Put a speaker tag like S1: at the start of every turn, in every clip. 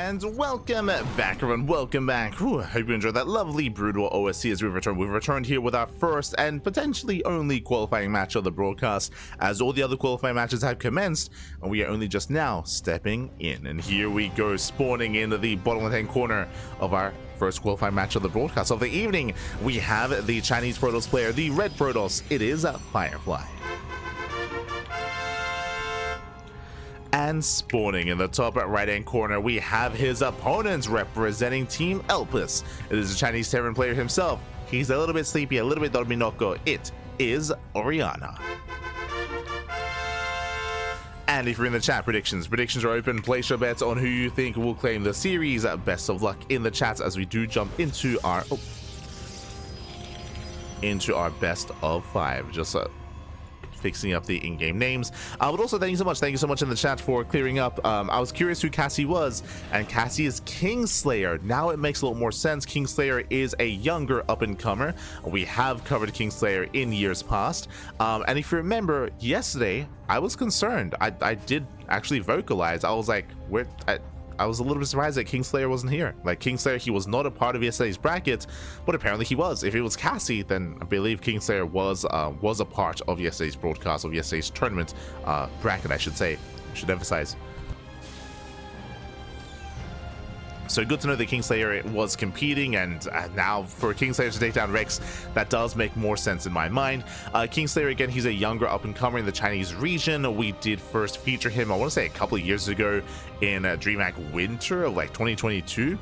S1: And welcome back, everyone. Welcome back. Whew, I hope you enjoyed that lovely brutal OSC as we've returned. We've returned here with our first and potentially only qualifying match of the broadcast, as all the other qualifying matches have commenced, and we are only just now stepping in. And here we go, spawning into the bottom left-hand corner of our first qualifying match of the broadcast of the evening. We have the Chinese Protoss player, the Red Protoss. It is Firefly. And spawning in the top right-hand corner, we have his opponents representing Team Elpis. It is a Chinese Terran player himself. He's a little bit sleepy, a little bit dorminoko. It is Oriana. And if you're in the chat, predictions are open. Place your bets on who you think will claim the series. Best of luck in the chats as we do jump into our best of five. Just fixing up the in-game names, but also thank you so much in the chat for clearing up. I was curious who Cassie was, and Cassie is Kingslayer. Now it makes a little more sense. Kingslayer is a younger up-and-comer. We have covered Kingslayer in years past, and if you remember yesterday, I was concerned. I did actually vocalize. I was like, I was a little bit surprised that Kingslayer wasn't here. Like, Kingslayer, he was not a part of yesterday's bracket, but apparently he was. If it was Cassie, then I believe Kingslayer was a part of yesterday's broadcast, of yesterday's tournament bracket, I should say. I should emphasize. So good to know that Kingslayer was competing, and now for Kingslayer to take down Rex, that does make more sense in my mind. Kingslayer, again, he's a younger up-and-comer in the Chinese region. We did first feature him, I want to say a couple of years ago, in DreamHack Winter of like 2022.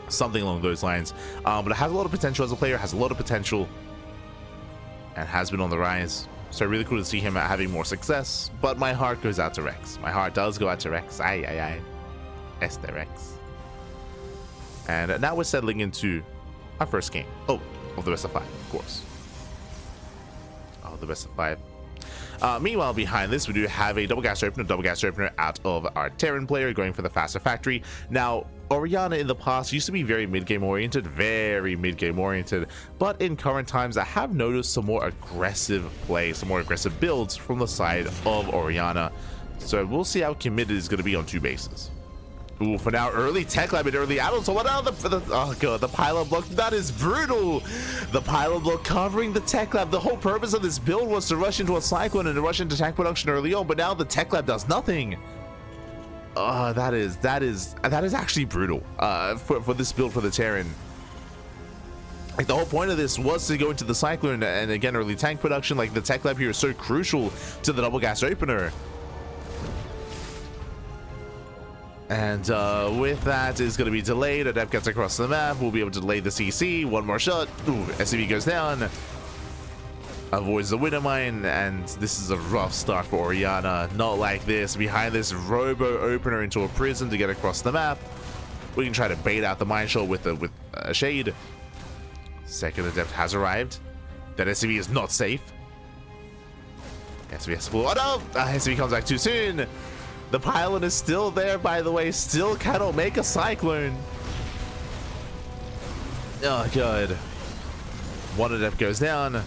S1: Something along those lines. But it has a lot of potential as a player, has a lot of potential, and has been on the rise. So really cool to see him having more success, but my heart goes out to Rex. My heart does go out to Rex. Este Rex. And now we're settling into our first game. Oh, of the best of five, of course. Oh, the best of five. Meanwhile, behind this, we do have a double gas opener out of our Terran player going for the faster factory. Now, Oriana in the past used to be very mid-game oriented, but in current times, I have noticed some more aggressive play, some more aggressive builds from the side of Oriana. So we'll see how committed he's going to be on two bases. Ooh, for now, early tech lab and early add-on. So what now? Oh god, the pylon block, that is brutal. The pylon block covering the tech lab. The whole purpose of this build was to rush into a cyclone and to rush into tank production early on, but now the tech lab does nothing. That is actually brutal for this build for the Terran. Like, the whole point of this was to go into the cyclone and again early tank production. Like, the tech lab here is so crucial to the double gas opener. And with that is going to be delayed. Adept gets across the map. We'll be able to delay the CC. One more shot. Ooh, SCV goes down. Avoids the winter mine. And this is a rough start for Oriana. Not like this. Behind this robo opener into a prism to get across the map. We can try to bait out the mine shot with a shade. Second Adept has arrived. That SCV is not safe. SCV has to pull. Oh no! SCV comes back too soon. The pylon is still there, by the way. Still cannot make a cyclone. Oh, god. One Adept goes down.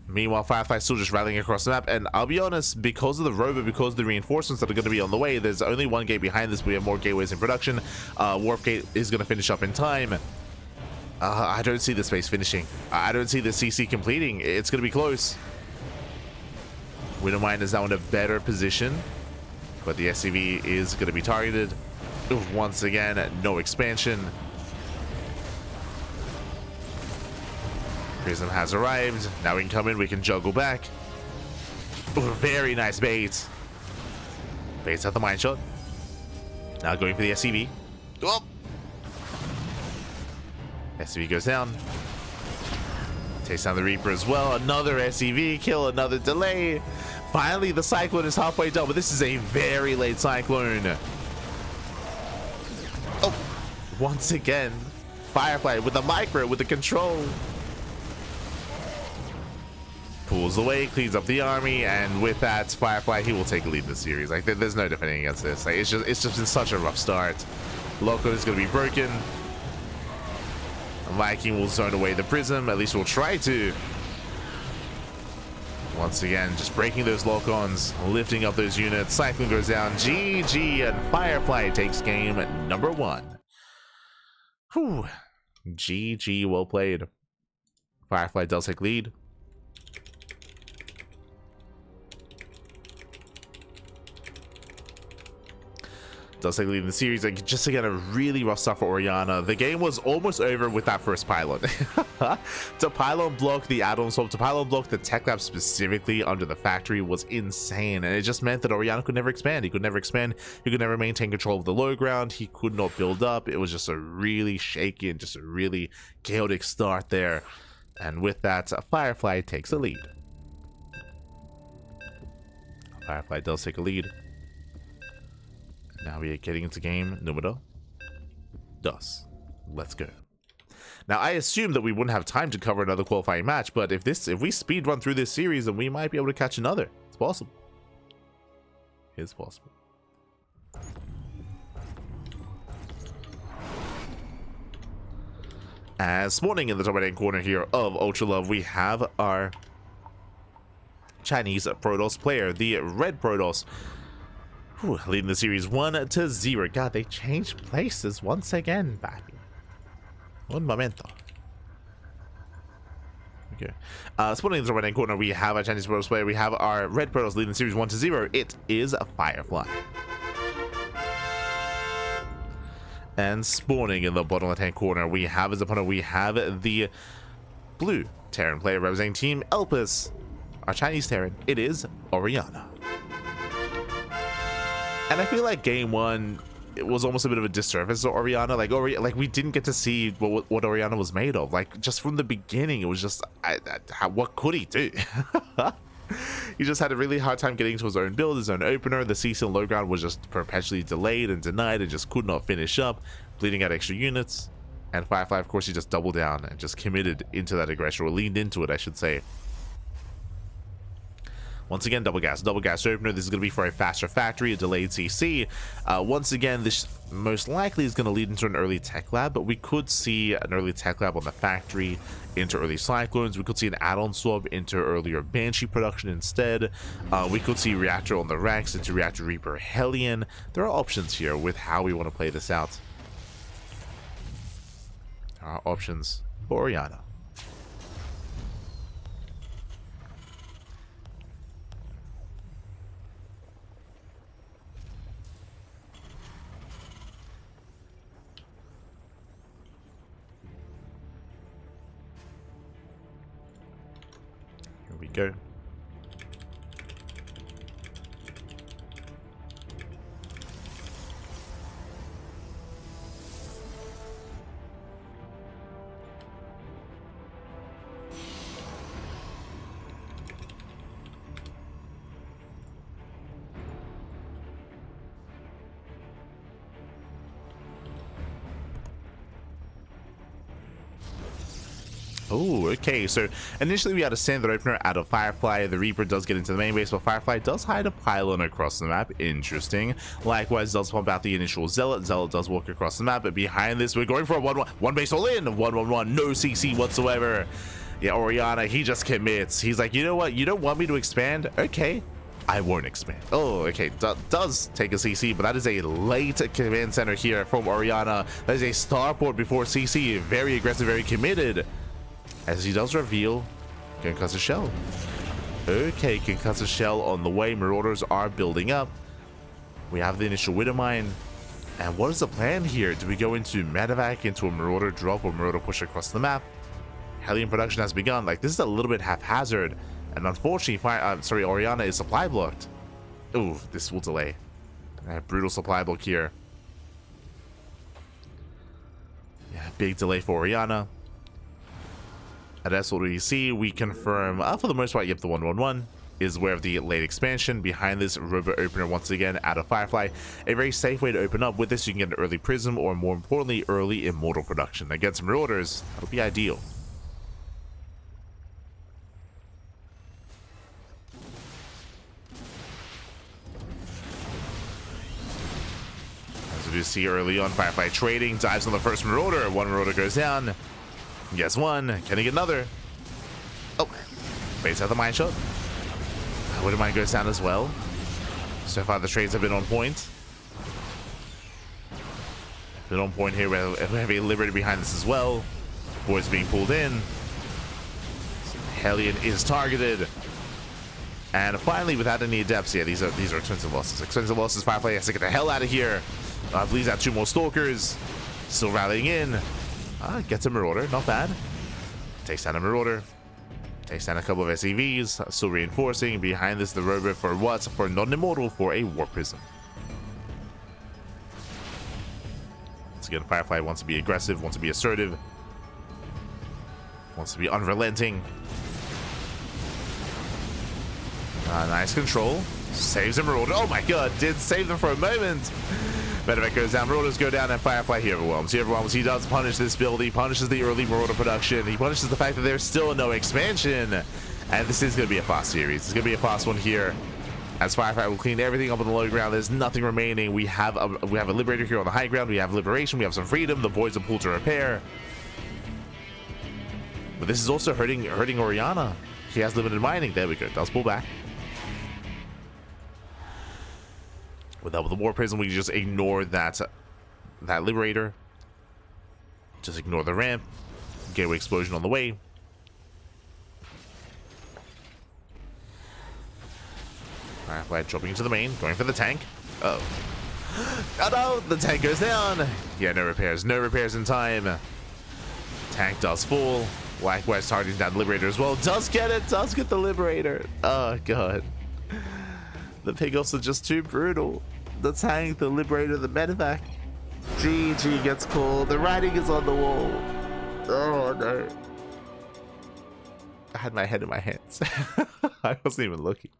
S1: Meanwhile, Firefly still just rallying across the map. And I'll be honest, because of the rover, because of the reinforcements that are going to be on the way, there's only one gate behind this. We have more gateways in production. Warp gate is going to finish up in time. I don't see the space finishing. I don't see the CC completing. It's going to be close. Widowmine is now in a better position, but the SCV is going to be targeted. Once again, no expansion. Prism has arrived. Now we can come in, we can juggle back. Very nice bait. Baits out the mine shot. Now going for the SCV. Oh. SCV goes down. Takes down the Reaper as well. Another SCV kill, another delay. Finally, the cyclone is halfway done, but this is a very late cyclone. Oh, once again, Firefly with the micro, with the control. Pulls away, cleans up the army, and with that, Firefly, he will take a lead in the series. Like, there's no defending against this. Like, it's just been such a rough start. Loco is going to be broken. Viking will zone away the prism. At least we'll try to. Once again, just breaking those lock-ons, lifting up those units. Cycling goes down. GG, and Firefly takes game number 1. Whew. GG, well played. Firefly does take lead. Does take lead in the series, and just again a really rough start for Oriana. The game was almost over with that first pylon. To pylon block the add-on swap, to pylon block the tech lab specifically under the factory was insane, and it just meant that Oriana could never expand. He could never expand. He could never maintain control of the low ground. He could not build up. It was just a really shaky and just a really chaotic start there. And with that, Firefly takes a lead. Firefly does take a lead. Now we are getting into game numero 2. Let's go. Now I assumed that we wouldn't have time to cover another qualifying match, but if we speed run through this series, then we might be able to catch another. It's possible. It's possible. As spawning in the top right-hand corner here of Ultra Love, we have our Chinese Protoss player, the Red Protoss. Leading the series 1-0. God, they changed places once again, baby. Un momento. Okay. Spawning in the right-hand corner, we have our Chinese Protoss player. We have our Red Protoss leading the series 1-0. It is a Firefly. And spawning in the bottom left-hand corner, we have as opponent, we have the blue Terran player representing Team Elpis. Our Chinese Terran, it is Oriana. And I feel like game 1, it was almost a bit of a disservice to Oriana. Like we didn't get to see what Oriana was made of. Like, just from the beginning, it was just, what could he do? He just had a really hard time getting to his own build, his own opener. The CC and low ground was just perpetually delayed and denied and just could not finish up, bleeding out extra units. And Firefly, of course, he just doubled down and just committed into that aggression, or leaned into it, I should say. Once again, double gas opener. This is going to be for a faster factory, a delayed CC. Once again, this most likely is going to lead into an early tech lab, but we could see an early tech lab on the factory into early cyclones. We could see an add-on swap into earlier Banshee production instead. We could see reactor on the Rex into reactor Reaper Hellion. There are options here with how we want to play this out. There are options for Oriana. Here we go. Oh, okay, so initially we had a standard opener out of Firefly. The Reaper does get into the main base, but Firefly does hide a pylon across the map. Interesting. Likewise, does pump out the initial Zealot. Zealot does walk across the map, but behind this, we're going for a 1-1. One base all in. 1-1-1. No CC whatsoever. Yeah, Oriana, he just commits. He's like, you know what? You don't want me to expand? Okay. I won't expand. Oh, okay. Does take a CC, but that is a late command center here from Oriana. That is a starport before CC. Very aggressive, very committed. As he does reveal Concussive Shell. Okay, Concussive Shell on the way. Marauders are building up. We have the initial Widowmine. And what is the plan here? Do we go into Medevac, into a Marauder drop, or Marauder push across the map? Hellion production has begun. Like, this is a little bit haphazard. And unfortunately, Oriana is supply blocked. Ooh, this will delay. Brutal supply block here. Yeah, big delay for Oriana. And that's what we see. We confirm, for the most part, yep, the 1-1-1 is where the late expansion. Behind this, robot opener once again out of Firefly. A very safe way to open up. With this, you can get an early Prism, or more importantly, early Immortal production. Against Marauders, that would be ideal. As we see early on, Firefly trading, dives on the first Marauder. One Marauder goes down. Gets one. Can he get another? Oh, base out the mine shot. Wouldn't mind goes down as well. So far the trades have been on point. Been on point here. We have a Liberator behind this as well. Boys being pulled in. Hellion is targeted. And finally, without any adepts, yeah, these are expensive losses. Expensive losses. Firefly has to get the hell out of here. Bleeds out 2 more Stalkers. Still rallying in. Gets a Marauder, not bad. Takes down a Marauder. Takes down a couple of SCVs. Still reinforcing. Behind this, the Robo for what? For not an Immortal, for a Warp Prism. Once again, Firefly wants to be aggressive, wants to be assertive. Wants to be unrelenting. Nice control. Saves a Marauder. Oh my god, did save them for a moment. Medevac goes down, Marauders go down, and Firefly he overwhelms. He does punish this build. He punishes the early Marauder production. He punishes the fact that there's still no expansion. And this is going to be a fast series. It's going to be a fast one here. As Firefly will clean everything up on the low ground. There's nothing remaining. We have a Liberator here on the high ground. We have Liberation. We have some freedom. The boys are pulled to repair. But this is also hurting Oriana. She has limited mining. There we go. Does pull back. With the War Prism, we can just ignore that Liberator. Just ignore the ramp. Gateway Explosion on the way. Firefly dropping into the main, going for the tank. Oh no, the tank goes down. Yeah, no repairs in time. Tank does fall. Likewise, targeting down the Liberator as well. Does get the Liberator. Oh god. The pickoffs are just too brutal. The tank, the Liberator, the Medevac. GG gets called. The writing is on the wall. Oh no. I had my head in my hands. I wasn't even looking.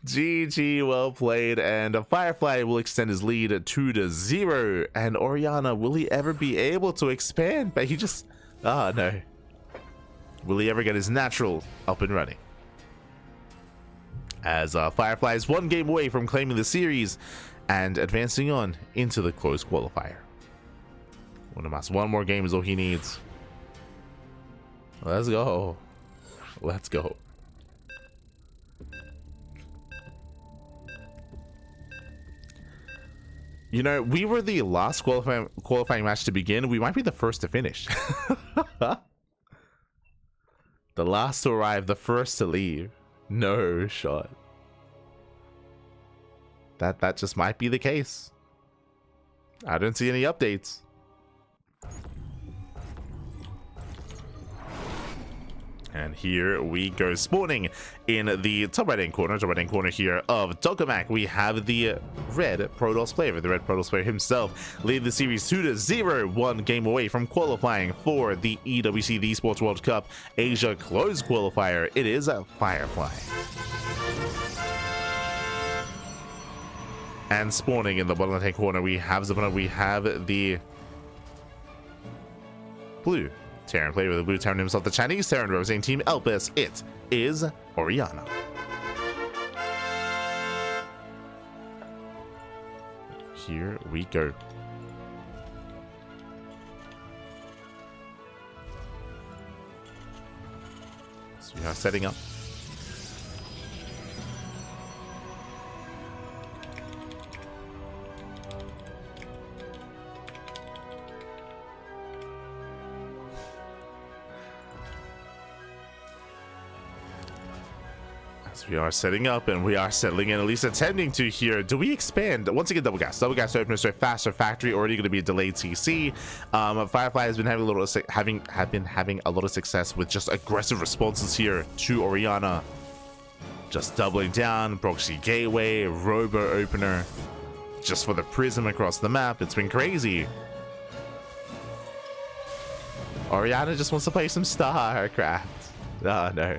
S1: GG, well played. And Firefly will extend his lead 2-0. And Oriana, will he ever be able to expand? But he just... oh no. Will he ever get his natural up and running? As Firefly is 1 game away from claiming the series and advancing on into the closed qualifier. One more game is all he needs. Let's go. Let's go. You know, we were the last qualifying match to begin. We might be the first to finish. The last to arrive, the first to leave. No shot. That just might be the case. I don't see any updates. And here we go, spawning in the top right hand corner here of Tokamak. We have the red Protoss player, himself, lead the series 2-0, 1 game away from qualifying for the EWC, the Esports World Cup Asia closed qualifier. It is a Firefly. And spawning in the bottom left hand corner, we have the blue Terran player with the blue Terran himself, the Chinese Terran representing Team Elpis. It is Oriana. Here we go. So we are setting up. We are setting up and we are settling in, at least attempting to here. Do we expand? Once again, double gas opener, so faster factory, already going to be a delayed TC. Firefly has been having a lot of success with just aggressive responses here to Oriana. Just doubling down, proxy gateway, robo opener, just for the prism across the map. It's been crazy. Oriana just wants to play some StarCraft. Oh no.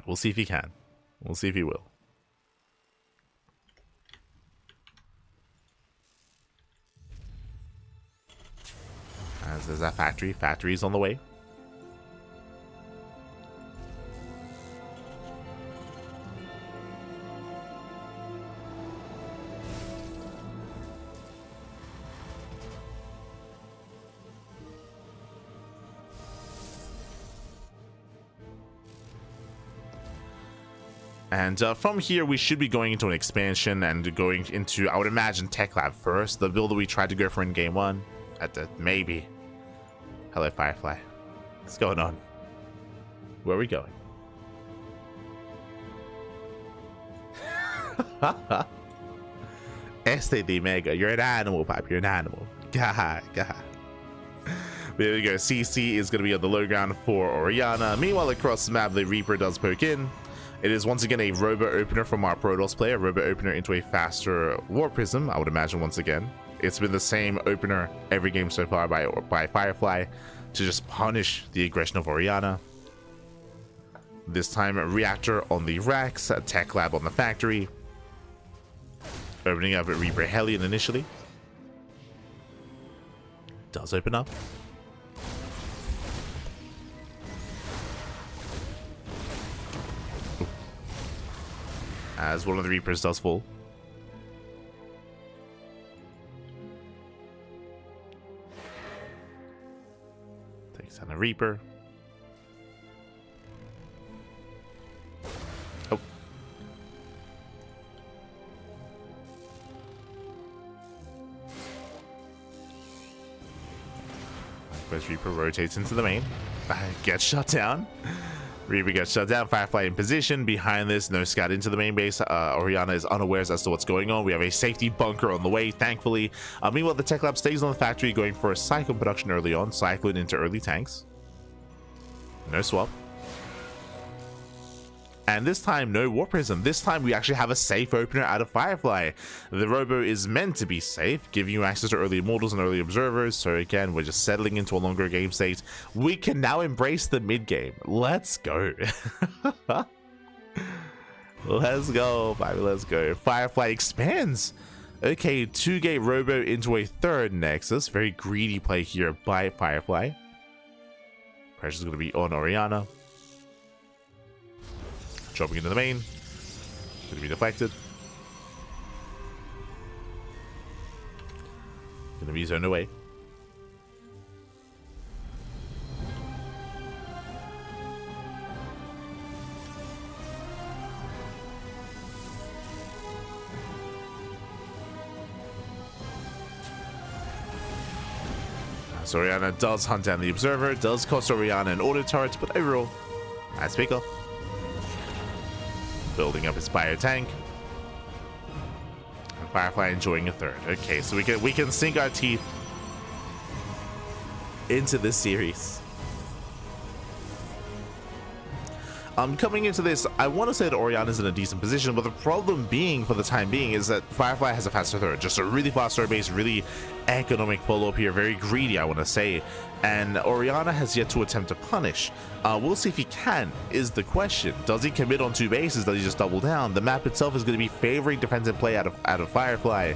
S1: We'll see if he can. We'll see if he will. As there's that factory. Factory's on the way. And from here, we should be going into an expansion and going into, I would imagine, Tech Lab first. The build that we tried to go for in game 1. Maybe. Hello, Firefly. What's going on? Where are we going? Este Mega. You're an animal, Pop. You're an animal. God. There we go. CC is going to be on the low ground for Oriana. Meanwhile, across the map, the Reaper does poke in. It is once again a Robo Opener from our Protoss player. Robo Opener into a faster War Prism, I would imagine once again. It's been the same opener every game so far by Firefly to just punish the aggression of Oriana. This time, Reactor on the racks, Tech Lab on the factory. Opening up at Reaper Hellion initially. Does open up. As one of the Reapers does fall. Takes down a Reaper. Oh. Likewise, Reaper rotates into the main. Gets shut down. Reaper gets shut down. Firefly in position. Behind this, no scout into the main base. Oriana is unawares as to what's going on. We have a safety bunker on the way, thankfully. Meanwhile, the Tech Lab stays on the factory, going for a Cyclone production early on. Cyclone into early tanks. No swap. And this time, no War Prism. This time, we actually have a safe opener out of Firefly. The Robo is meant to be safe, giving you access to early Immortals and early Observers. So again, we're just settling into a longer game state. We can now embrace the mid-game. Let's go. Let's go, baby. Let's go. Firefly expands. Okay, 2-gate Robo into a 3rd Nexus. Very greedy play here by Firefly. Pressure's going to be on Oriana. Dropping into the main. Going to be deflected. Going to be zoned away. So Oriana does hunt down the Observer. Does cost Oriana an auto turret, but overall, nice pick off. Building up his bio tank. And Firefly enjoying a 3rd. Okay, so we can sink our teeth into this series. Coming into this, I want to say that Oriana's in a decent position, but the problem being, for the time being, is that Firefly has a faster 3rd. Just a really fast third base, really economic follow-up here, very greedy, I want to say. And Oriana has yet to attempt to punish. We'll see if he can, is the question. Does he commit on 2 bases? Does he just double down? The map itself is going to be favoring defensive play out of Firefly.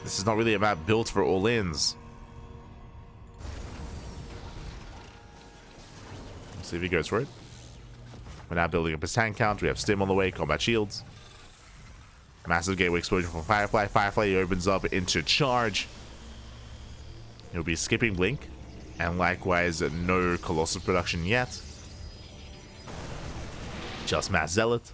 S1: This is not really a map built for all-ins. See if he goes for it. We're now building up his tank count. We have Stim on the way, combat shields. Massive gateway explosion from Firefly. Firefly opens up into charge. He'll be skipping Blink. And likewise, no Colossus production yet. Just Mass Zealot.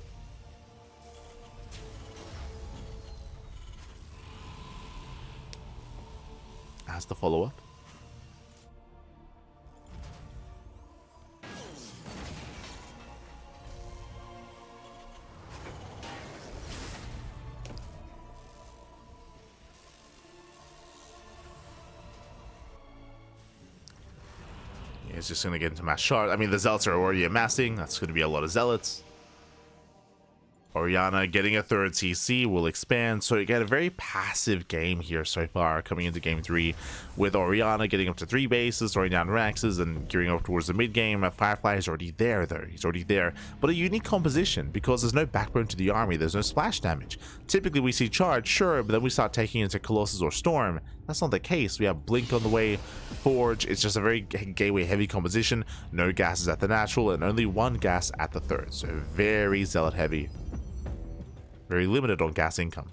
S1: As the follow-up. It's just going to get into mass shard. I mean, the Zealots are already amassing. That's going to be a lot of Zealots. Oriana getting a 3rd CC will expand. So again, a very passive game here so far, coming into game 3, with Oriana getting up to 3 bases, throwing down Raxes, and gearing up towards the mid game. Firefly is already there, though. He's already there, but a unique composition because there's no backbone to the army. There's no splash damage. Typically, we see charge, sure, but then we start taking into Colossus or Storm. That's not the case. We have Blink on the way, Forge. It's just a very gateway heavy composition. No gases at the natural, and only 1 gas at the 3rd. So very Zealot heavy. Very limited on gas income.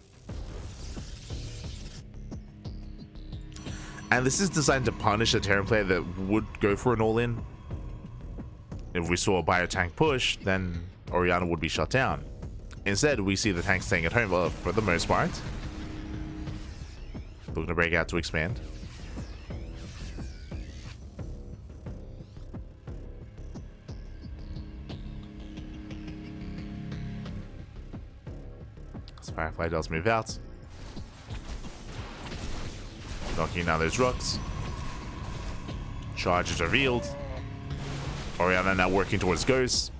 S1: And this is designed to punish a Terran player that would go for an all-in. If we saw a biotank push, then Oriana would be shut down. Instead, we see the tank staying at home for the most part. Looking to break out to expand. As Firefly does move out. Knocking down those rocks. Charge is revealed. Oriana now working towards Ghost.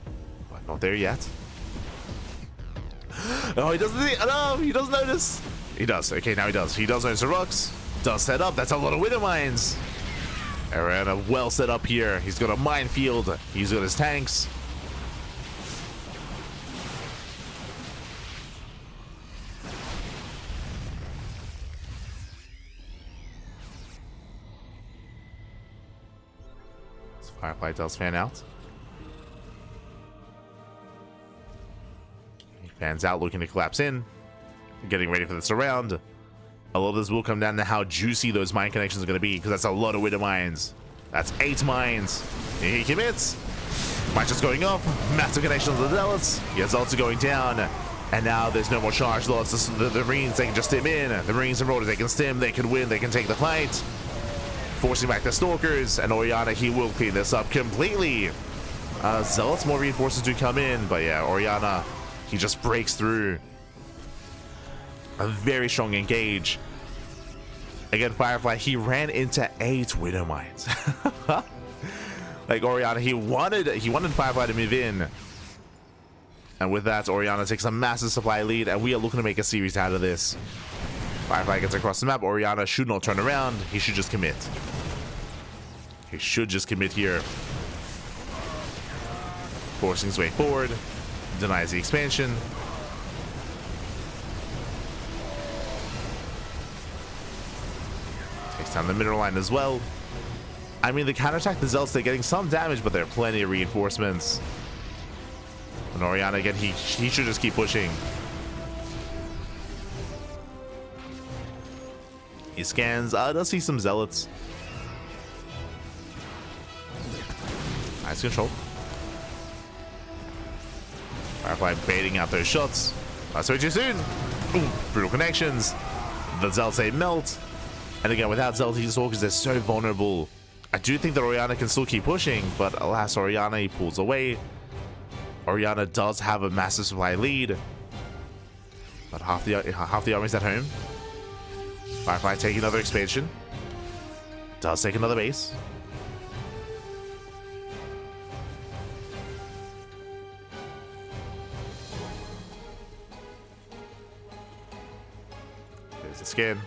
S1: But not there yet. Oh, he doesn't see. Oh, no, he doesn't notice. He does. Okay, now he does. He does notice the rocks. Does set up. That's a lot of widow mines. Oriana well set up here. He's got a minefield. He's got his tanks. Firefly does fan out. He fans out, looking to collapse in. Getting ready for the surround. A lot of this will come down to how juicy those mine connections are going to be, because that's a lot of widow mines. That's 8 mines. He commits. Mine just going off. Massive connection to the zealots. Yeah, zealots are going down. And now there's no more charge loss. The Marines, they can just stim in. The Marines and Rollers, they can stim. They can win. They can take the fight. Forcing back the Stalkers. And Oriana, he will clean this up completely. Zealots, more reinforcements do come in. But yeah, Oriana, he just breaks through. A very strong engage. Again, Firefly, he ran into 8 widow mines. Like Oriana, he wanted Firefly to move in. And with that, Oriana takes a massive supply lead, and we are looking to make a series out of this. Firefly gets across the map. Oriana should not turn around. He should just commit. He should just commit here. Forcing his way forward. Denies the expansion. Takes down the mineral line as well. I mean, the counterattack, the Zealots, they're getting some damage, but there are plenty of reinforcements. And Oriana, again, he should just keep pushing. He scans. Does see some Zealots. Nice control. Firefly baiting out those shots. That's way too soon. Ooh, brutal connections. The Zealots, they melt. And again, without Zealots, these Stalkers, they're so vulnerable. I do think that Oriana can still keep pushing, but alas, Oriana, he pulls away. Oriana does have a massive supply lead, but half the army's at home. Firefly taking another expansion. Does take another base. There's the skin.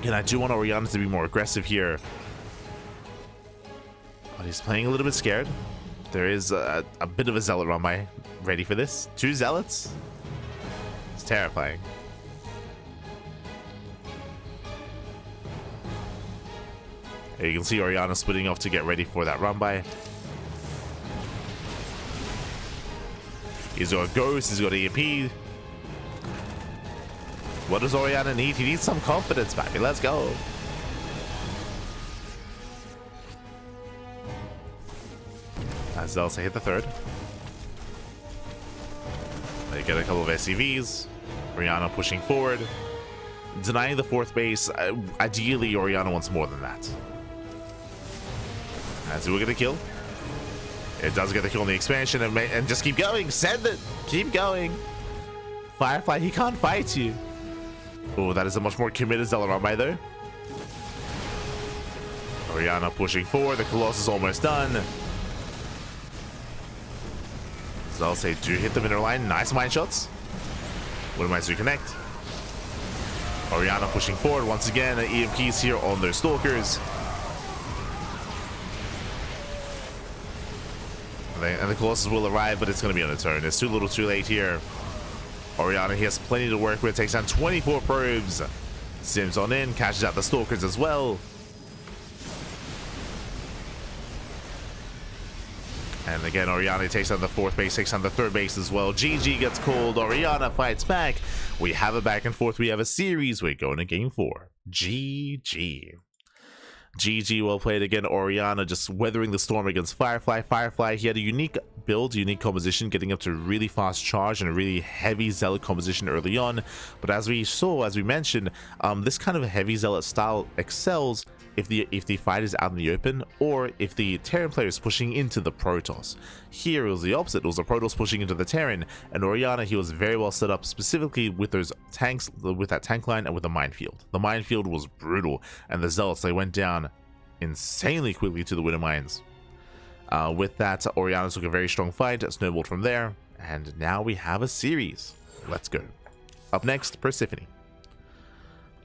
S1: Again, I do want Oriana to be more aggressive here. But he's playing a little bit scared. There is a bit of a zealot run by. Ready for this? 2 zealots? It's terrifying. Here you can see Oriana splitting off to get ready for that run by. He's got Ghost, he's got EMP. What does Oriana need? He needs some confidence, baby. Let's go. As Zelsa hit the 3rd. They get a couple of SCVs. Oriana pushing forward. Denying the 4th base. Ideally, Oriana wants more than that. As we'll get a kill. It does get the kill on the expansion and just keep going. Send it. Keep going. Firefly, he can't fight you. Oh, that is a much more committed Zealot by though. Oriana pushing forward. The Colossus almost done. So I'll say do hit the mineral line. Nice mine shots. Widow mines reconnect. Oriana pushing forward once again. EMPs here on their Stalkers. And the Colossus will arrive, but it's going to be on its own. It's too little too late here. Oriana, he has plenty to work with. Takes down 24 probes. Sims on in. Cashes out the Stalkers as well. And again, Oriana takes down the 4th base, takes down the 3rd base as well. GG gets called. Oriana fights back. We have a back and forth. We have a series. We're going to game 4. GG. GG, well played again. Oriana just weathering the storm against Firefly. Firefly, he had a unique build, unique composition, getting up to really fast charge and a really heavy zealot composition early on. But as we saw, as we mentioned, this kind of heavy zealot style excels if the fight is out in the open, or if the Terran player is pushing into the Protoss. Here it was the opposite. It was the Protoss pushing into the Terran, and Oriana, he was very well set up specifically with those tanks, with that tank line and with the minefield. The minefield was brutal, and the zealots, they went down insanely quickly to the Widow Mines. With that, Oriana took a very strong fight, snowballed from there, and now we have a series. Let's go. Up next, Persephone.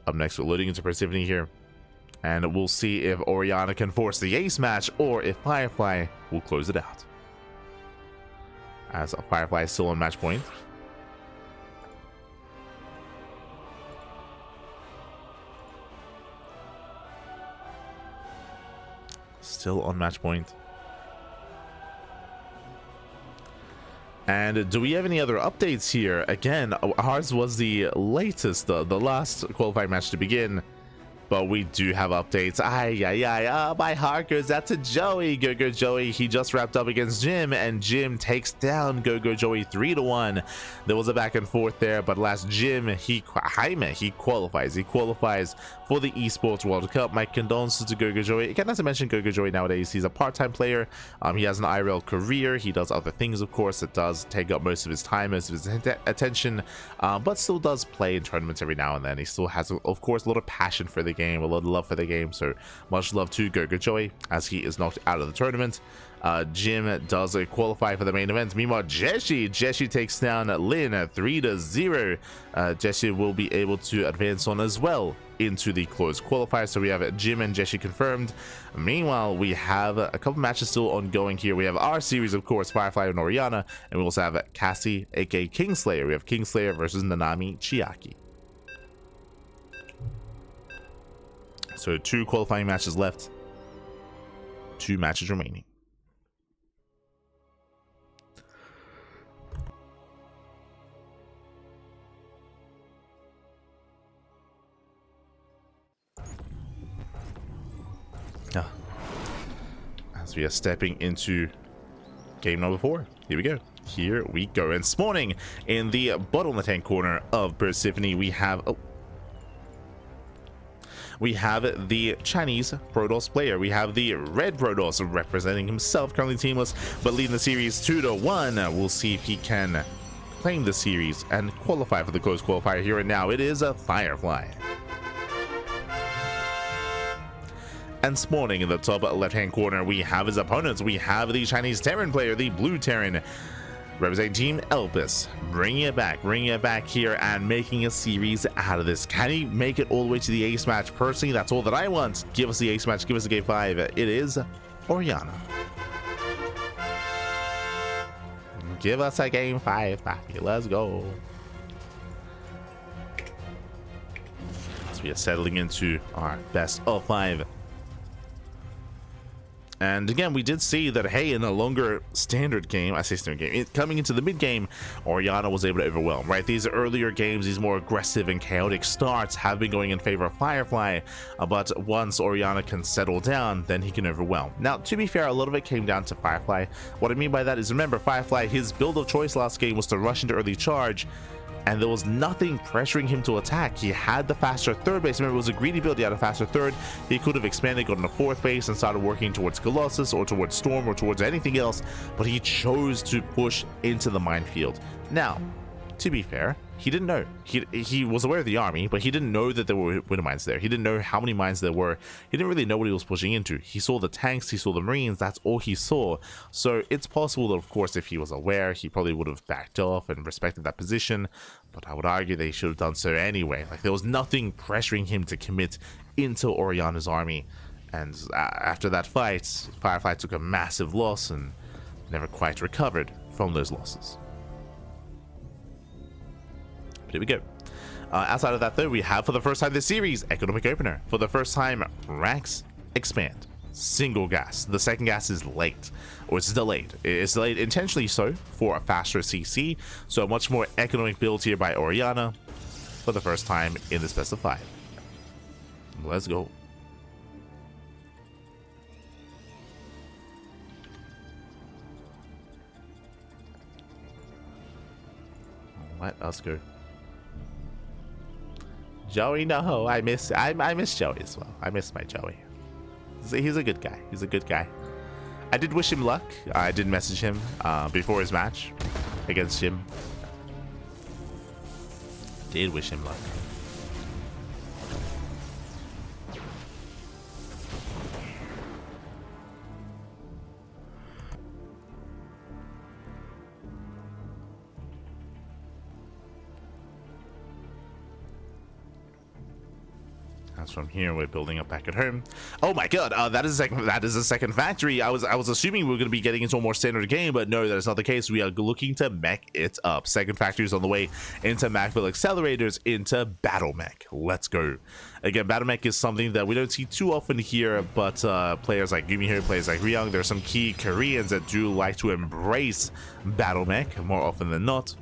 S1: Up next, we're loading into Persephone here. And we'll see if Oriana can force the ace match or if Firefly will close it out. As Firefly is still on match point. Still on match point. And do we have any other updates here? Again, ours was the latest, the last qualifying match to begin. But we do have updates. My heart goes out to Joey. Go Joey. He just wrapped up against Jim, and Jim takes down Go Joey 3-1. There was a back and forth there, but last Jim, he qualifies. He qualifies for the Esports World Cup. My condolences to Go Joey. Again, as I mentioned, Go Joey nowadays, he's a part-time player. He has an IRL career. He does other things, of course. It does take up most of his time, most of his attention, but still does play in tournaments every now and then. He still has, of course, a lot of passion for the game, a lot of love for the game, so much love to Go Joey as he is knocked out of the tournament. Jim does qualify for the main event. Meanwhile, Jeshi takes down Lin 3-0. Jeshi will be able to advance on as well into the closed qualifier. So we have Jim and Jeshi confirmed. Meanwhile, we have a couple matches still ongoing here. We have our series, of course, Firefly and Oriana, and we also have Cassie, aka Kingslayer. We have Kingslayer versus Nanami Chiaki. So 2 qualifying matches left, 2 matches remaining. As we are stepping into game number 4. Here we go. Here we go. And spawning in the bottom left-hand corner of Persephone, we have... we have the Chinese Protoss player. We have the red Protoss representing himself, currently teamless, but leading the series 2-1. We'll see if he can claim the series and qualify for the closed qualifier here and now. It is a Firefly. And spawning in the top left-hand corner, we have his opponents. We have the Chinese Terran player, the blue Terran, representing Team Elpis, bringing it back here and making a series out of this. Can he make it all the way to the ace match? Personally, that's all that I want. Give us the ace match, give us a game 5. It is Oriana. Give us a game 5, papi. Let's go. So we are settling into our best of 5. And again, we did see that, hey, in a longer standard game, I say standard game, coming into the mid game, Oriana was able to overwhelm, right? These earlier games, these more aggressive and chaotic starts have been going in favor of Firefly, but once Oriana can settle down, then he can overwhelm. Now, to be fair, a lot of it came down to Firefly. What I mean by that is, remember, Firefly, his build of choice last game was to rush into early charge, and there was nothing pressuring him to attack. He had the faster third base. Remember, it was a greedy build. He had a faster third. He could have expanded, gotten a 4th base, and started working towards Colossus or towards Storm or towards anything else, but he chose to push into the minefield. Now, to be fair, he didn't know. He was aware of the army, but he didn't know that there were wind mines there. He didn't know how many mines there were. He didn't really know what he was pushing into. He saw the tanks, he saw the marines, that's all he saw. So it's possible that, of course, if he was aware, he probably would have backed off and respected that position, but I would argue they should have done so anyway. Like, there was nothing pressuring him to commit into Oriana's army. And after that fight, Firefly took a massive loss and never quite recovered from those losses. Here we go. Outside of that, though, we have for the first time this series economic opener. For the first time, ranks expand. Single gas. The second gas is late, or it's delayed. It's delayed intentionally so for a faster CC. So a much more economic build here by Oriana for the first time in this best of 5. Let's go. Let us go. Joey, no, I miss Joey as well. I miss my Joey. He's a good guy. He's a good guy. I did wish him luck. I did message him before his match against him. Did wish him luck. From here, we're building up back at home. Oh my god, that is a second factory. I was assuming we were going to be getting into a more standard game, but no, that is not the case. We are looking to mech it up. Second factory is on the way into Mechville accelerators into Battle Mech. Let's go. Again, Battle Mech is something that we don't see too often here, but players like Gumi here, players like Ryung, there are some key Koreans that do like to embrace Battle Mech more often than not.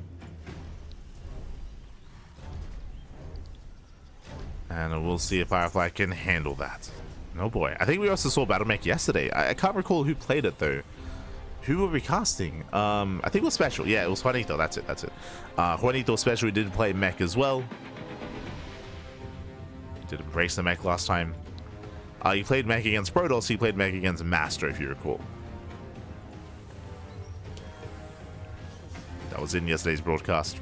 S1: And we'll see if Firefly can handle that. Oh boy. I think we also saw Battle Mech yesterday. I can't recall who played it though. Who were we casting? I think it was Special. Yeah, it was Juanito. That's it. Juanito Special did play Mech as well. He did embrace the Mech last time. He played Mech against Protoss. He played Mech against Master, if you recall. That was in yesterday's broadcast.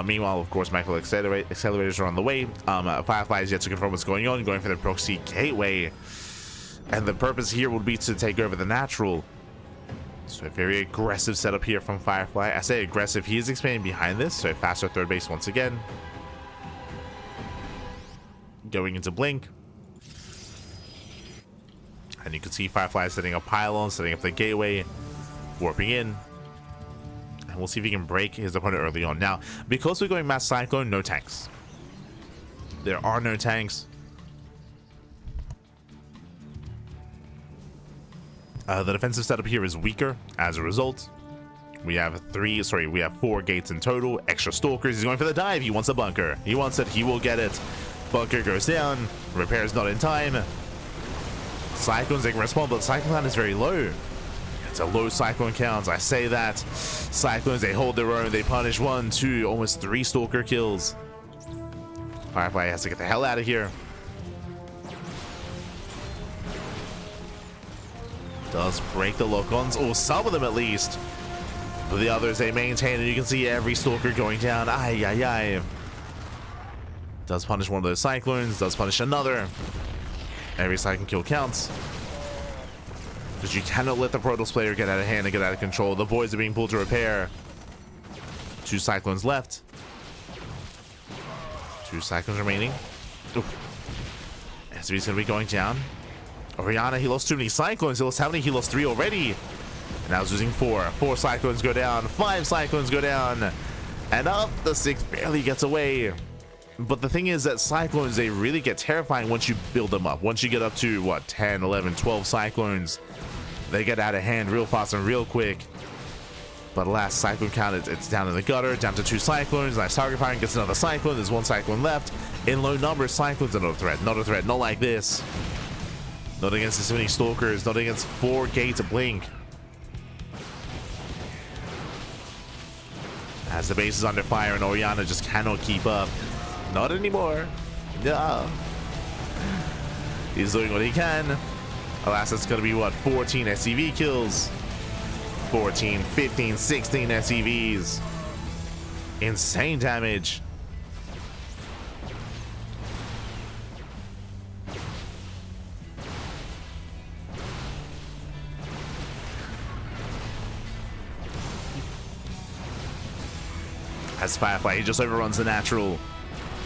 S1: Meanwhile, of course, Mechville accelerators are on the way. Firefly is yet to confirm what's going on, going for the proxy gateway. And the purpose here would be to take over the natural. So a very aggressive setup here from Firefly. I say aggressive, he is expanding behind this, so faster third base once again. Going into Blink. And you can see Firefly setting up pylons, setting up the gateway, warping in. And we'll see if he can break his opponent early on. Now, because we're going Mass Cyclone, no tanks. There are no tanks. The defensive setup here is weaker as a result. We have 4 gates in total. Extra stalkers. He's going for the dive. He wants a bunker. He wants it. He will get it. Bunker goes down. Repairs not in time. Cyclones, they can respond, but Cyclone count is very low. It's a low Cyclone count. I say that. Cyclones, they hold their own. They punish 1, 2, almost 3 stalker kills. Firefly has to get the hell out of here. Does break the lock-ons, or some of them at least. But the others, they maintain, and you can see every stalker going down. Ay, ay, ay. Does punish one of those Cyclones, does punish another. Every Cyclone kill counts. Because you cannot let the Protoss player get out of hand and get out of control. The boys are being pulled to repair. 2 Cyclones left. 2 Cyclones remaining. So he's going to be going down. Oriana, he lost too many Cyclones. He lost how many? He lost 3 already. And now he's losing 4. 4 Cyclones go down. 5 Cyclones go down. And up the 6th barely gets away. But the thing is that Cyclones, they really get terrifying once you build them up. Once you get up to, what, 10, 11, 12 Cyclones, they get out of hand real fast and real quick. But last Cyclone count, it's down in the gutter, down to 2 Cyclones. Nice target firing, gets another Cyclone. There's 1 Cyclone left. In low numbers, Cyclones are not a threat. Not a threat. Not like this. Not against this many Stalkers. Not against 4 gates of Blink. As the base is under fire and Oriana just cannot keep up. Not anymore. No. He's doing what he can. Alas, it's going to be, what, 14 SCV kills. 14, 15, 16 SCVs. Insane damage. As Firefly, he just overruns the natural.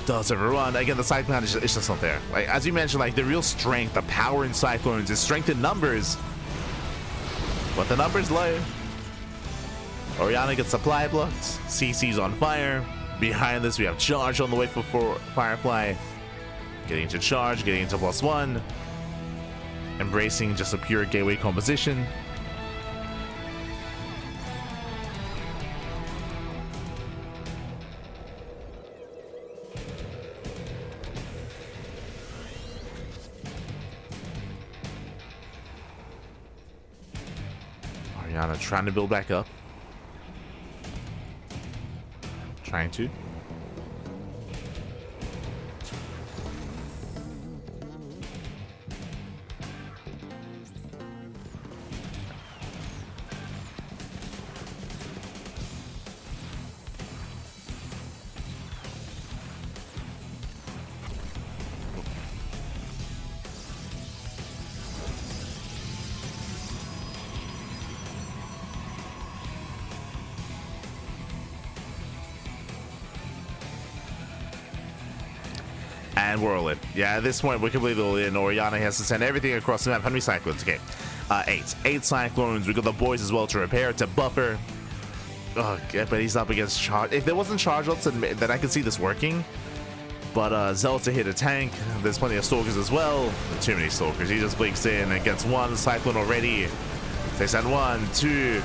S1: Does overrun. Again, the Cyclone is just not there. Like, as you mentioned, like, the real strength, the power in Cyclones is strength in numbers. But the numbers low. Oriana gets supply blocked. CC's on fire. Behind this, we have charge on the way for Firefly. Getting into charge, getting into +1. Embracing just a pure gateway composition. Oriana trying to build back up. trying to. And we're all in. Yeah, at this point, we're completely all in. Oriana has to send everything across the map. How many Cyclones? Okay. 8 Cyclones. We got the boys as well to repair, to buffer. Oh, yeah, but he's up against charge. If there wasn't charge lots, then I could see this working. But Zell to hit a tank. There's plenty of Stalkers as well. Too many Stalkers. He just blinks in and gets 1 Cyclone already. They send 1, 2,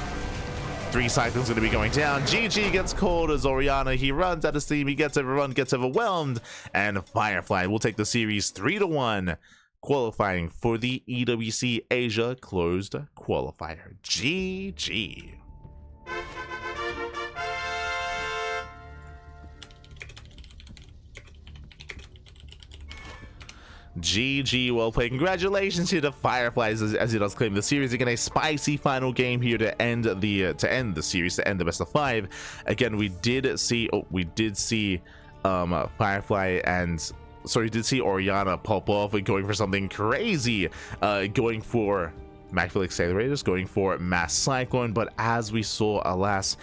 S1: 3 Cyclones going to be going down. GG gets called as Oriana. He runs out of steam. He gets overrun, gets overwhelmed. And Firefly will take the series 3-1, qualifying for the EWC Asia Closed Qualifier. GG. GG, well played. Congratulations here to Fireflies as it does claim the series. Again, a spicy final game here to end the series, to end the best of 5. Again, we did see Firefly and did see Oriana pop off and going for something crazy, going for Macville Accelerators, going for Mass Cyclone, but as we saw, alas,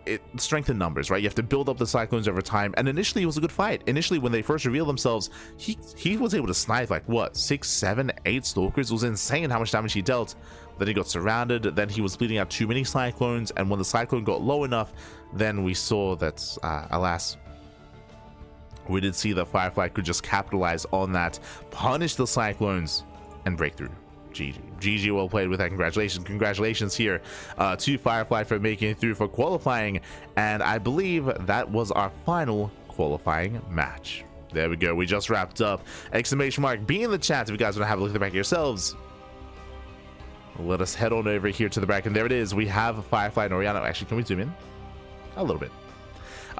S1: it strength in numbers, right? You have to build up the Cyclones over time, and initially it was a good fight. Initially, when they first revealed themselves, he was able to snipe like what, 6, 7, 8 Stalkers. It was insane how much damage he dealt. Then he got surrounded, then he was bleeding out too many Cyclones, and when the Cyclone got low enough, then we saw that, alas, we did see that Firefly could just capitalize on that, punish the Cyclones, and break through. GG, well played with that. Congratulations here to Firefly for making it through for qualifying, and I believe that was our final qualifying match. There we go, we just wrapped up. Exclamation mark be in the chat if you guys want to have a look at the back yourselves. Let us head on over here to the back, and there it is. We have Firefly and Oriana. Actually, can we zoom in a little bit?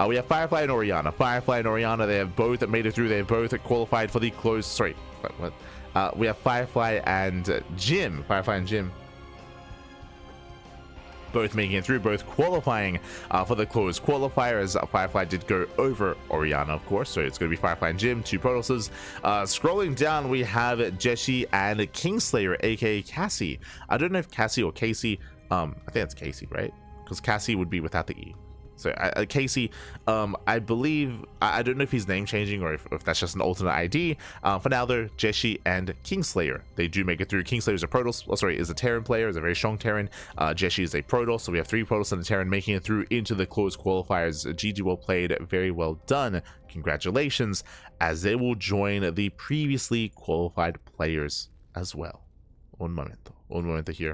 S1: We have Firefly and Oriana. Firefly and Oriana, they have both made it through. They have both qualified for the closed. Sorry, what? We have Firefly and Jim. Firefly and Jim both making it through, both qualifying for the closed qualifier, as Firefly did go over Oriana, of course. So it's going to be Firefly and Jim, 2 Protosses. Scrolling down, we have Jessie and Kingslayer, aka Cassie. I don't know if Cassie or Casey. I think it's Casey, right? Because Cassie would be without the E. So Casey, I believe, I don't know if he's name changing or if that's just an alternate ID. For now, they're Jessie and Kingslayer. They do make it through. Kingslayer is a Protoss, is a Terran player, is a very strong Terran. Jessie is a Protoss, so we have 3 Protoss and a Terran making it through into the closed qualifiers. GG, well played, very well done. Congratulations, as they will join the previously qualified players as well. Un momento here.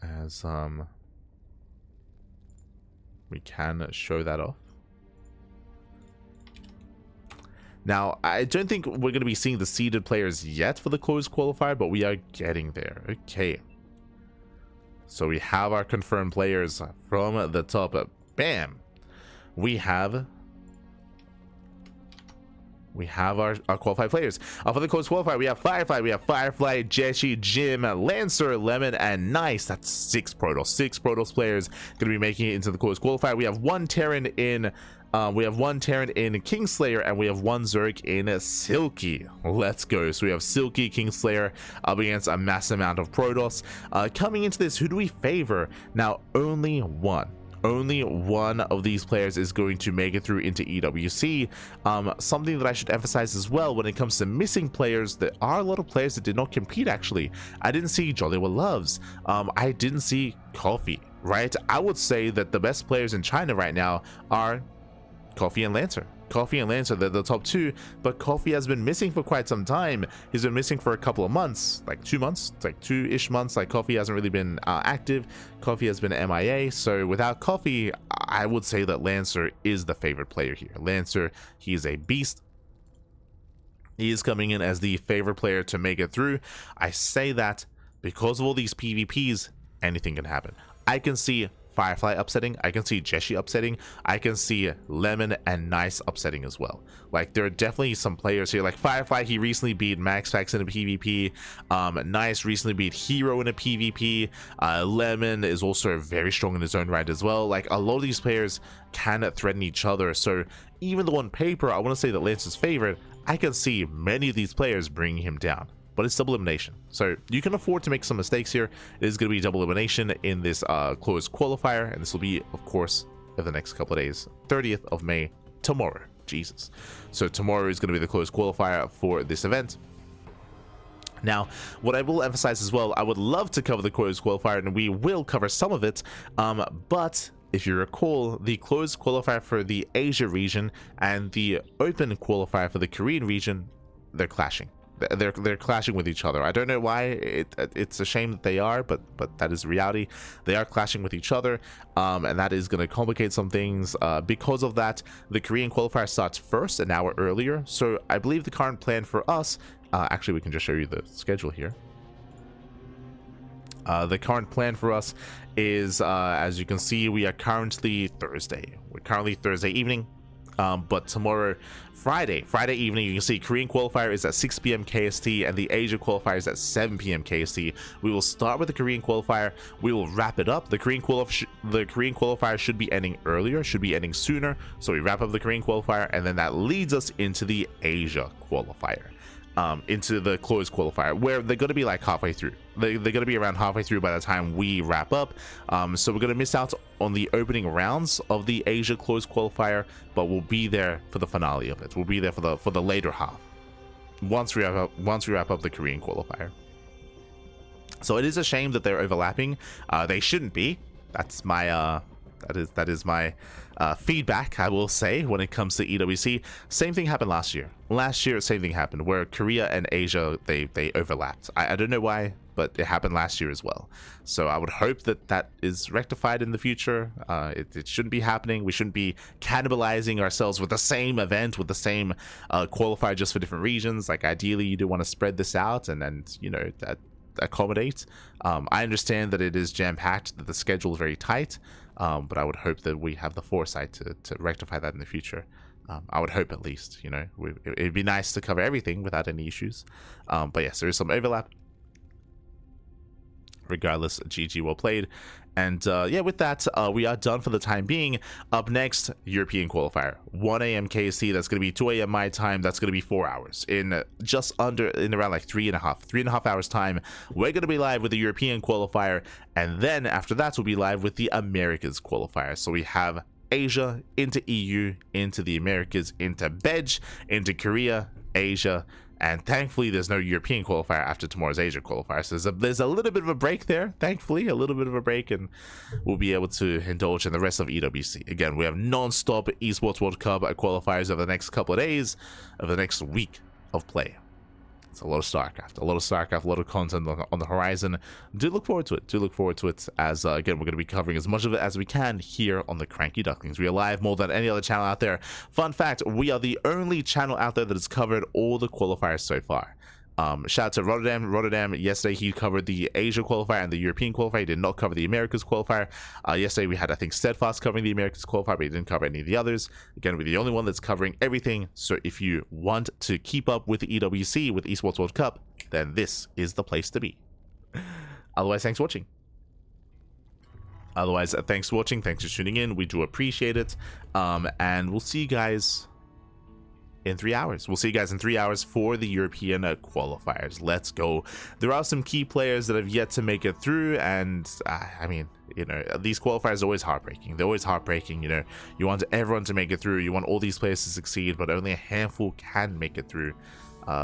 S1: As we can show that off. Now, I don't think we're going to be seeing the seeded players yet for the closed qualifier, but we are getting there. Okay. So we have our confirmed players from the top. Bam! We have our qualified players. For the closed qualifier, we have Firefly, Jessie, Jim, Lancer, Lemon, and Nice. That's 6 Protoss. 6 Protoss players going to be making it into the closed qualifier. We have 1 Terran in Kingslayer, and we have 1 Zerg in Silky. Let's go. So we have Silky, Kingslayer up against a mass amount of Protoss. Coming into this, who do we favor? Now, only one of these players is going to make it through into EWC. Something that I should emphasize as well when it comes to missing players, there are a lot of players that did not compete. Actually, I didn't see Jolly What Loves. I didn't see Coffee, right? I would say that the best players in China right now are Coffee and Lancer. They're the top 2, but Coffee has been missing for quite some time. He's been missing for a couple of months, like 2 months, like 2-ish months. Like, Coffee hasn't really been active. Coffee has been MIA. So without Coffee, I would say that Lancer is the favorite player here. Lancer, he is a beast. He is coming in as the favorite player to make it through. I say that because of all these PvPs, anything can happen. I can see Firefly upsetting. I can see Jeshi upsetting. I can see Lemon and Nice upsetting as well. Like, there are definitely some players here. Like Firefly, he recently beat MaxFax in a PvP. Nice recently beat Hero in a PvP. Lemon is also very strong in his own right as well. Like, a lot of these players can threaten each other. So even though on paper I want to say that Lance is favored, I can see many of these players bringing him down. But it's double elimination, so you can afford to make some mistakes here. It is going to be double elimination in this closed qualifier, and this will be, of course, in the next couple of days. 30th of May, tomorrow. Jesus. So tomorrow is going to be the closed qualifier for this event. Now, what I will emphasize as well, I would love to cover the closed qualifier, and we will cover some of it, but if you recall, the closed qualifier for the Asia region and the open qualifier for the Korean region, they're clashing. They're clashing with each other. I don't know why. It's a shame that they are, but that is reality. They are clashing with each other, and that is going to complicate some things. Because of that, the Korean qualifier starts first, an hour earlier. So I believe the current plan for us, actually we can just show you the schedule here. The current plan for us is, as you can see, we are currently Thursday. We're currently Thursday evening. But tomorrow, Friday evening, you can see Korean qualifier is at 6 p.m. KST and the Asia qualifier is at 7 p.m. KST. We will start with the Korean qualifier. We will wrap it up. The Korean qualifier should be ending earlier, should be ending sooner. So we wrap up the Korean qualifier, and then that leads us into the Asia qualifier. Into the closed qualifier, where they're going to be like halfway through. They're going to be around halfway through by the time we wrap up. So we're going to miss out on the opening rounds of the Asia closed qualifier, but we'll be there for the finale of it. We'll be there for the later half once we wrap up the Korean qualifier. So it is a shame that they're overlapping. They shouldn't be. That's my that is my feedback, I will say, when it comes to EWC. Same thing happened last year. Last year, same thing happened, where Korea and Asia, they overlapped. I don't know why, but it happened last year as well. So I would hope that that is rectified in the future. It shouldn't be happening. We shouldn't be cannibalizing ourselves with the same event, with the same qualifier just for different regions. Like, ideally, you do want to spread this out and you know, that accommodate. I understand that it is jam-packed, that the schedule is very tight, but I would hope that we have the foresight to rectify that in the future. I would hope, at least, you know, it'd be nice to cover everything without any issues. But yes, there is some overlap. Regardless, GG, well played. And yeah, with that, we are done for the time being. Up next, European qualifier, 1 a.m. KST. That's going to be 2 a.m. my time. That's going to be 4 hours. In around like three and a half hours time, we're going to be live with the European qualifier, and then after that, we'll be live with the Americas qualifier. So we have Asia into EU, into the Americas, into BEJ, into Korea, Asia, and thankfully there's no European qualifier after tomorrow's Asia qualifier. So there's a little bit of a break there, thankfully, a little bit of a break, and we'll be able to indulge in the rest of EWC. Again, we have non-stop Esports World Cup qualifiers over the next couple of days, over the next week of play. It's a lot of StarCraft, a lot of content on the horizon. Do look forward to it. As again, we're going to be covering as much of it as we can here on the CranKy Ducklings. We are live more than any other channel out there. Fun fact, we are the only channel out there that has covered all the qualifiers so far. Shout out to Rotterdam. Yesterday he covered the Asia qualifier and the European qualifier. He did not cover the Americas qualifier. Yesterday we had, I think, Steadfast covering the Americas qualifier, but he didn't cover any of the others. Again, we're the only one that's covering everything. So if you want to keep up with the EWC, with Esports World Cup, then this is the place to be. Otherwise, thanks for watching. Thanks for tuning in. We do appreciate it. And we'll see you guys in 3 hours. We'll see you guys in 3 hours for the European qualifiers. Let's go. There are some key players that have yet to make it through, and I mean, you know, these qualifiers are always heartbreaking. They're always heartbreaking. You know, you want everyone to make it through. You want all these players to succeed, but only a handful can make it through.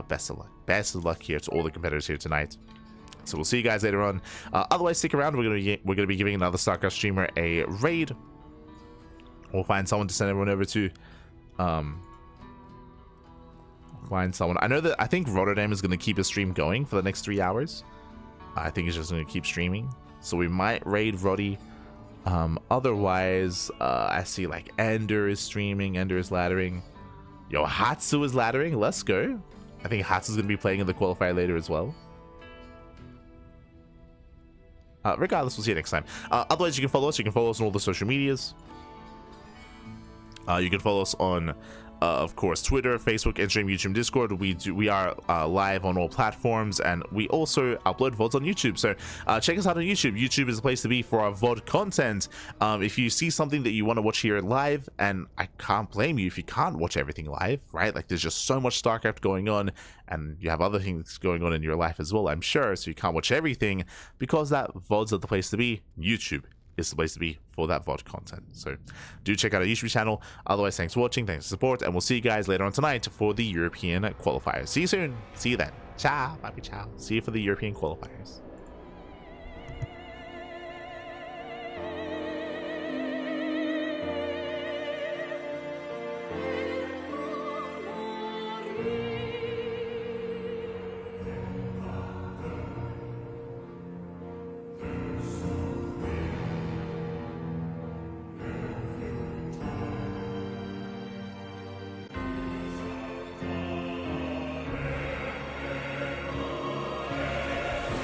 S1: Best of luck. Best of luck here to all the competitors here tonight. So we'll see you guys later on. Otherwise, stick around. We're gonna be giving another StarCraft streamer a raid. We'll find someone to send everyone over to. Find someone. I think Rotterdam is going to keep his stream going for the next 3 hours. I think he's just going to keep streaming, so we might raid Roddy. Otherwise, I see like Ender is streaming, Ender is laddering. Yo, Hatsu is laddering. Let's go. I think Hatsu is going to be playing in the qualifier later as well. Regardless, we'll see you next time. Otherwise, you can follow us. You can follow us on all the social medias. You can follow us on, of course, Twitter, Facebook, Instagram, YouTube, Discord. We are live on all platforms, and we also upload VODs on YouTube. So check us out on YouTube. YouTube is the place to be for our VOD content. If you see something that you want to watch here live, and I can't blame you if you can't watch everything live, right? Like, there's just so much StarCraft going on, and you have other things going on in your life as well, I'm sure. So you can't watch everything. Because that VODs are the place to be, YouTube is the place to be for that VOD content. So do check out our YouTube channel. Otherwise, thanks for watching, thanks for support, and we'll see you guys later on tonight for the European qualifiers. See you soon. See you then. Ciao. Bye. Ciao. See you for the European qualifiers.